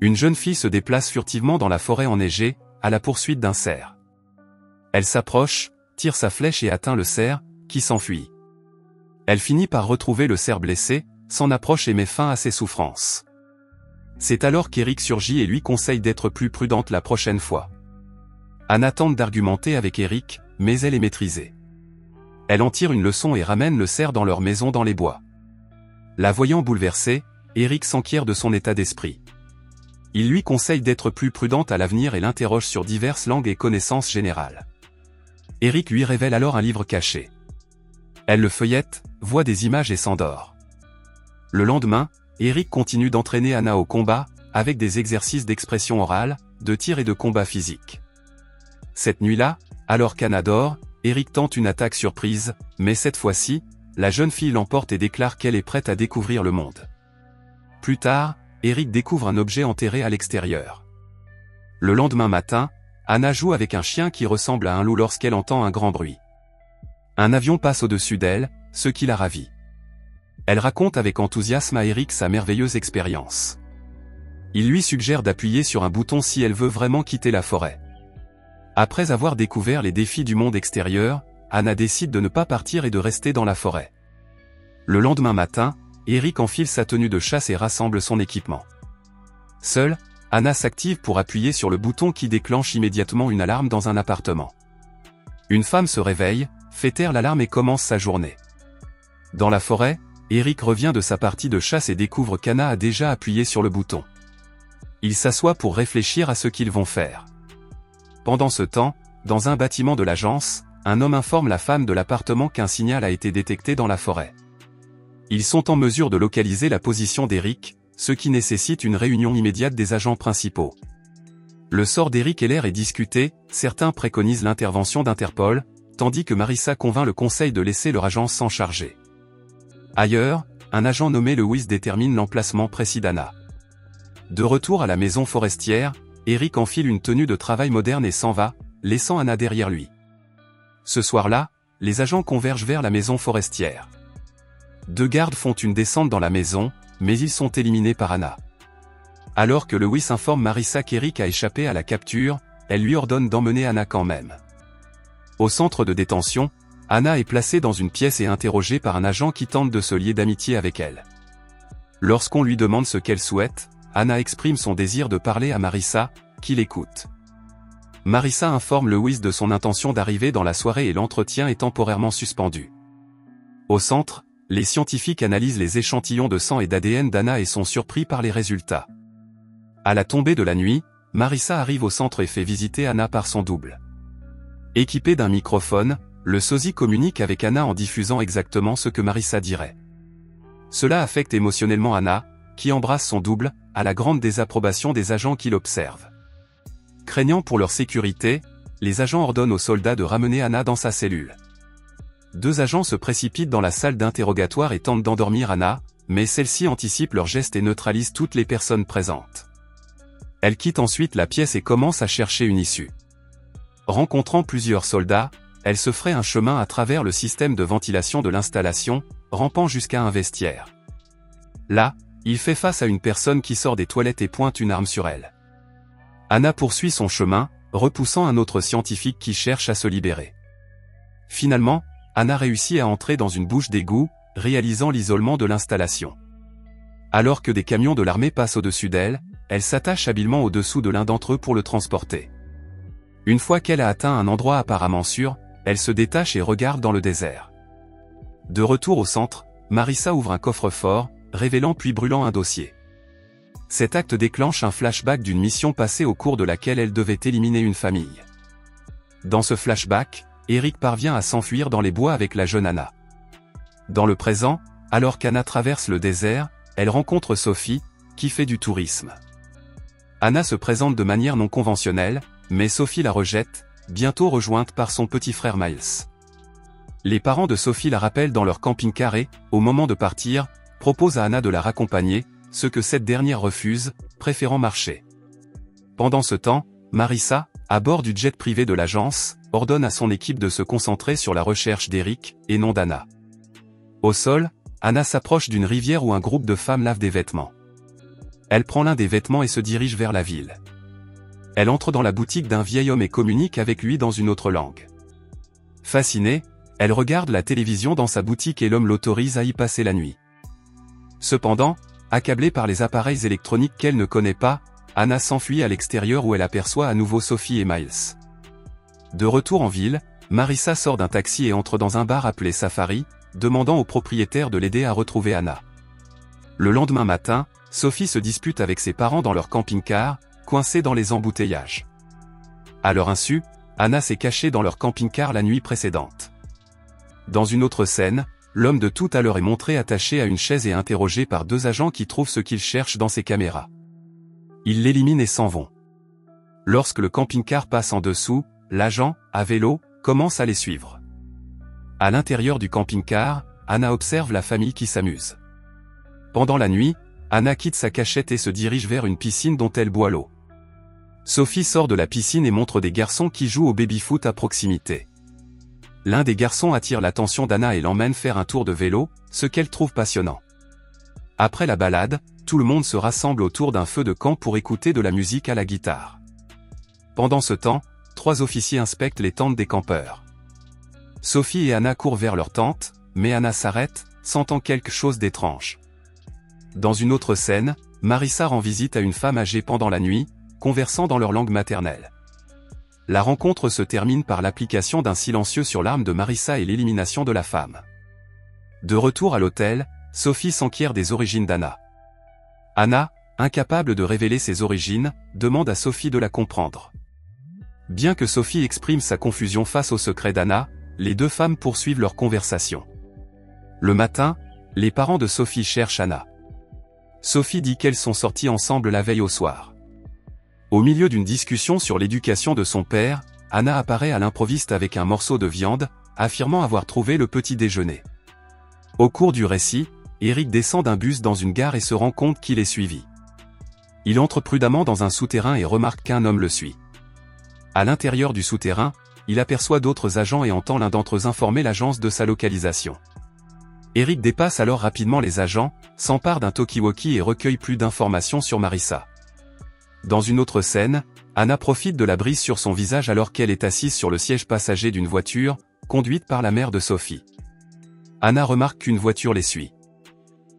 Une jeune fille se déplace furtivement dans la forêt enneigée, à la poursuite d'un cerf. Elle s'approche, tire sa flèche et atteint le cerf, qui s'enfuit. Elle finit par retrouver le cerf blessé, s'en approche et met fin à ses souffrances. C'est alors qu'Eric surgit et lui conseille d'être plus prudente la prochaine fois. Anna tente d'argumenter avec Eric, mais elle est maîtrisée. Elle en tire une leçon et ramène le cerf dans leur maison dans les bois. La voyant bouleversée, Eric s'enquiert de son état d'esprit. Il lui conseille d'être plus prudente à l'avenir et l'interroge sur diverses langues et connaissances générales. Eric lui révèle alors un livre caché. Elle le feuillette, voit des images et s'endort. Le lendemain, Eric continue d'entraîner Anna au combat, avec des exercices d'expression orale, de tir et de combat physique. Cette nuit-là, alors qu'Anna dort, Eric tente une attaque surprise, mais cette fois-ci, la jeune fille l'emporte et déclare qu'elle est prête à découvrir le monde. Plus tard, Eric découvre un objet enterré à l'extérieur. Le lendemain matin, Anna joue avec un chien qui ressemble à un loup lorsqu'elle entend un grand bruit. Un avion passe au-dessus d'elle, ce qui la ravit. Elle raconte avec enthousiasme à Eric sa merveilleuse expérience. Il lui suggère d'appuyer sur un bouton si elle veut vraiment quitter la forêt. Après avoir découvert les défis du monde extérieur, Anna décide de ne pas partir et de rester dans la forêt. Le lendemain matin, Eric enfile sa tenue de chasse et rassemble son équipement. Seule, Anna s'active pour appuyer sur le bouton qui déclenche immédiatement une alarme dans un appartement. Une femme se réveille, fait taire l'alarme et commence sa journée. Dans la forêt, Eric revient de sa partie de chasse et découvre qu'Anna a déjà appuyé sur le bouton. Il s'assoit pour réfléchir à ce qu'ils vont faire. Pendant ce temps, dans un bâtiment de l'agence, un homme informe la femme de l'appartement qu'un signal a été détecté dans la forêt. Ils sont en mesure de localiser la position d'Eric, ce qui nécessite une réunion immédiate des agents principaux. Le sort d'Eric Heller est discuté, certains préconisent l'intervention d'Interpol, tandis que Marissa convainc le conseil de laisser leur agence s'en charger. Ailleurs, un agent nommé Lewis détermine l'emplacement précis d'Anna. De retour à la maison forestière, Eric enfile une tenue de travail moderne et s'en va, laissant Anna derrière lui. Ce soir-là, les agents convergent vers la maison forestière. 2 gardes font une descente dans la maison, mais ils sont éliminés par Anna. Alors que Lewis informe Marissa qu'Eric a échappé à la capture, elle lui ordonne d'emmener Anna quand même. Au centre de détention, Anna est placée dans une pièce et interrogée par un agent qui tente de se lier d'amitié avec elle. Lorsqu'on lui demande ce qu'elle souhaite, Anna exprime son désir de parler à Marissa, qui l'écoute. Marissa informe Lewis de son intention d'arriver dans la soirée et l'entretien est temporairement suspendu. Au centre, les scientifiques analysent les échantillons de sang et d'ADN d'Anna et sont surpris par les résultats. À la tombée de la nuit, Marissa arrive au centre et fait visiter Anna par son double. Équipé d'un microphone, le sosie communique avec Anna en diffusant exactement ce que Marissa dirait. Cela affecte émotionnellement Anna, qui embrasse son double, à la grande désapprobation des agents qui l'observent. Craignant pour leur sécurité, les agents ordonnent aux soldats de ramener Anna dans sa cellule. 2 agents se précipitent dans la salle d'interrogatoire et tentent d'endormir Anna, mais celle-ci anticipe leurs gestes et neutralise toutes les personnes présentes. Elle quitte ensuite la pièce et commence à chercher une issue. Rencontrant plusieurs soldats, elle se fraye un chemin à travers le système de ventilation de l'installation, rampant jusqu'à un vestiaire. Là, il fait face à une personne qui sort des toilettes et pointe une arme sur elle. Anna poursuit son chemin, repoussant un autre scientifique qui cherche à se libérer. Finalement, Anna réussit à entrer dans une bouche d'égout, réalisant l'isolement de l'installation. Alors que des camions de l'armée passent au-dessus d'elle, elle s'attache habilement au-dessous de l'un d'entre eux pour le transporter. Une fois qu'elle a atteint un endroit apparemment sûr, elle se détache et regarde dans le désert. De retour au centre, Marissa ouvre un coffre-fort, révélant puis brûlant un dossier. Cet acte déclenche un flashback d'une mission passée au cours de laquelle elle devait éliminer une famille. Dans ce flashback, Eric parvient à s'enfuir dans les bois avec la jeune Anna. Dans le présent, alors qu'Anna traverse le désert, elle rencontre Sophie, qui fait du tourisme. Anna se présente de manière non conventionnelle, mais Sophie la rejette, bientôt rejointe par son petit frère Miles. Les parents de Sophie la rappellent dans leur camping-car et, au moment de partir, proposent à Anna de la raccompagner, ce que cette dernière refuse, préférant marcher. Pendant ce temps, Marissa, à bord du jet privé de l'agence, ordonne à son équipe de se concentrer sur la recherche d'Eric, et non d'Anna. Au sol, Anna s'approche d'une rivière où un groupe de femmes lave des vêtements. Elle prend l'un des vêtements et se dirige vers la ville. Elle entre dans la boutique d'un vieil homme et communique avec lui dans une autre langue. Fascinée, elle regarde la télévision dans sa boutique et l'homme l'autorise à y passer la nuit. Cependant, accablée par les appareils électroniques qu'elle ne connaît pas, Anna s'enfuit à l'extérieur où elle aperçoit à nouveau Sophie et Miles. De retour en ville, Marissa sort d'un taxi et entre dans un bar appelé Safari, demandant au propriétaire de l'aider à retrouver Anna. Le lendemain matin, Sophie se dispute avec ses parents dans leur camping-car, coincés dans les embouteillages. À leur insu, Anna s'est cachée dans leur camping-car la nuit précédente. Dans une autre scène, l'homme de tout à l'heure est montré attaché à une chaise et interrogé par deux agents qui trouvent ce qu'ils cherchent dans ses caméras. Ils l'éliminent et s'en vont. Lorsque le camping-car passe en dessous, l'agent, à vélo, commence à les suivre. À l'intérieur du camping-car, Anna observe la famille qui s'amuse. Pendant la nuit, Anna quitte sa cachette et se dirige vers une piscine dont elle boit l'eau. Sophie sort de la piscine et montre des garçons qui jouent au baby-foot à proximité. L'un des garçons attire l'attention d'Anna et l'emmène faire un tour de vélo, ce qu'elle trouve passionnant. Après la balade, tout le monde se rassemble autour d'un feu de camp pour écouter de la musique à la guitare. Pendant ce temps, 3 officiers inspectent les tentes des campeurs. Sophie et Anna courent vers leur tente, mais Anna s'arrête, sentant quelque chose d'étrange. Dans une autre scène, Marissa rend visite à une femme âgée pendant la nuit, conversant dans leur langue maternelle. La rencontre se termine par l'application d'un silencieux sur l'arme de Marissa et l'élimination de la femme. De retour à l'hôtel, Sophie s'enquiert des origines d'Anna. Anna, incapable de révéler ses origines, demande à Sophie de la comprendre. Bien que Sophie exprime sa confusion face au secret d'Anna, les deux femmes poursuivent leur conversation. Le matin, les parents de Sophie cherchent Anna. Sophie dit qu'elles sont sorties ensemble la veille au soir. Au milieu d'une discussion sur l'éducation de son père, Anna apparaît à l'improviste avec un morceau de viande, affirmant avoir trouvé le petit déjeuner. Au cours du récit, Eric descend d'un bus dans une gare et se rend compte qu'il est suivi. Il entre prudemment dans un souterrain et remarque qu'un homme le suit. À l'intérieur du souterrain, il aperçoit d'autres agents et entend l'un d'entre eux informer l'agence de sa localisation. Eric dépasse alors rapidement les agents, s'empare d'un talkie-walkie et recueille plus d'informations sur Marissa. Dans une autre scène, Anna profite de la brise sur son visage alors qu'elle est assise sur le siège passager d'une voiture, conduite par la mère de Sophie. Anna remarque qu'une voiture les suit.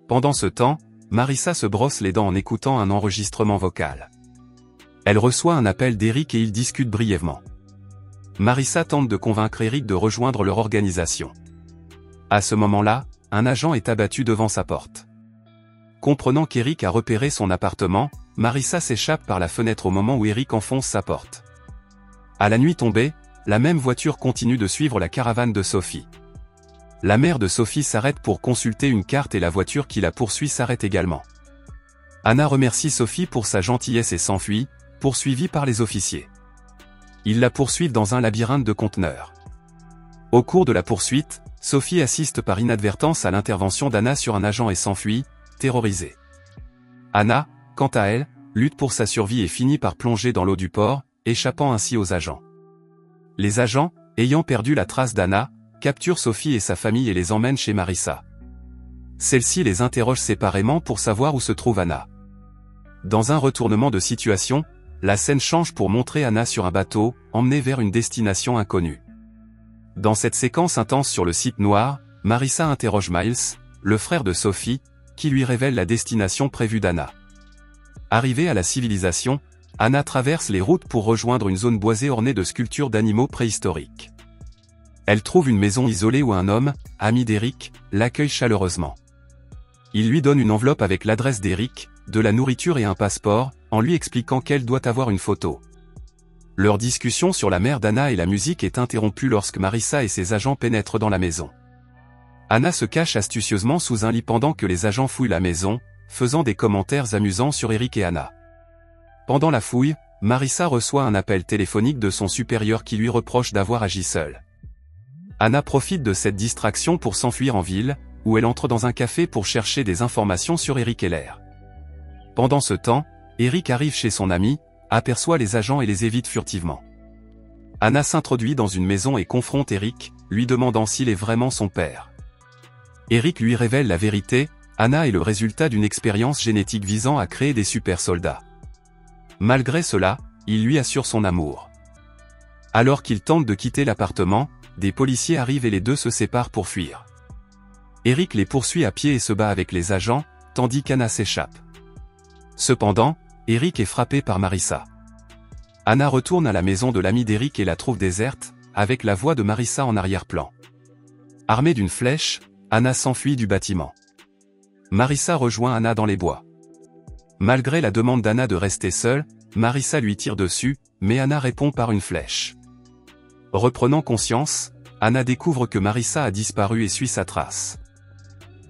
Pendant ce temps, Marissa se brosse les dents en écoutant un enregistrement vocal. Elle reçoit un appel d'Eric et ils discutent brièvement. Marissa tente de convaincre Eric de rejoindre leur organisation. À ce moment-là, un agent est abattu devant sa porte. Comprenant qu'Eric a repéré son appartement, Marissa s'échappe par la fenêtre au moment où Eric enfonce sa porte. À la nuit tombée, la même voiture continue de suivre la caravane de Sophie. La mère de Sophie s'arrête pour consulter une carte et la voiture qui la poursuit s'arrête également. Anna remercie Sophie pour sa gentillesse et s'enfuit, poursuivie par les officiers. Ils la poursuivent dans un labyrinthe de conteneurs. Au cours de la poursuite, Sophie assiste par inadvertance à l'intervention d'Anna sur un agent et s'enfuit, terrorisée. Anna, quant à elle, lutte pour sa survie et finit par plonger dans l'eau du port, échappant ainsi aux agents. Les agents, ayant perdu la trace d'Anna, capturent Sophie et sa famille et les emmènent chez Marissa. Celle-ci les interroge séparément pour savoir où se trouve Anna. Dans un retournement de situation, la scène change pour montrer Anna sur un bateau, emmenée vers une destination inconnue. Dans cette séquence intense sur le site noir, Marissa interroge Miles, le frère de Sophie, qui lui révèle la destination prévue d'Anna. Arrivée à la civilisation, Anna traverse les routes pour rejoindre une zone boisée ornée de sculptures d'animaux préhistoriques. Elle trouve une maison isolée où un homme, ami d'Eric, l'accueille chaleureusement. Il lui donne une enveloppe avec l'adresse d'Eric, de la nourriture et un passeport, en lui expliquant qu'elle doit avoir une photo. Leur discussion sur la mère d'Anna et la musique est interrompue lorsque Marissa et ses agents pénètrent dans la maison. Anna se cache astucieusement sous un lit pendant que les agents fouillent la maison, faisant des commentaires amusants sur Eric et Anna. Pendant la fouille, Marissa reçoit un appel téléphonique de son supérieur qui lui reproche d'avoir agi seule. Anna profite de cette distraction pour s'enfuir en ville, où elle entre dans un café pour chercher des informations sur Eric Heller. Pendant ce temps, Eric arrive chez son ami, aperçoit les agents et les évite furtivement. Anna s'introduit dans une maison et confronte Eric, lui demandant s'il est vraiment son père. Eric lui révèle la vérité, Anna est le résultat d'une expérience génétique visant à créer des super soldats. Malgré cela, il lui assure son amour. Alors qu'il tente de quitter l'appartement, des policiers arrivent et les deux se séparent pour fuir. Eric les poursuit à pied et se bat avec les agents, tandis qu'Anna s'échappe. Cependant, Eric est frappé par Marissa. Anna retourne à la maison de l'ami d'Eric et la trouve déserte, avec la voix de Marissa en arrière-plan. Armée d'une flèche, Anna s'enfuit du bâtiment. Marissa rejoint Anna dans les bois. Malgré la demande d'Anna de rester seule, Marissa lui tire dessus, mais Anna répond par une flèche. Reprenant conscience, Anna découvre que Marissa a disparu et suit sa trace.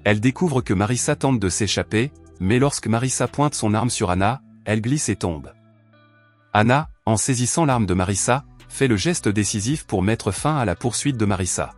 Elle découvre que Marissa tente de s'échapper, mais lorsque Marissa pointe son arme sur Anna, elle glisse et tombe. Anna, en saisissant l'arme de Marissa, fait le geste décisif pour mettre fin à la poursuite de Marissa.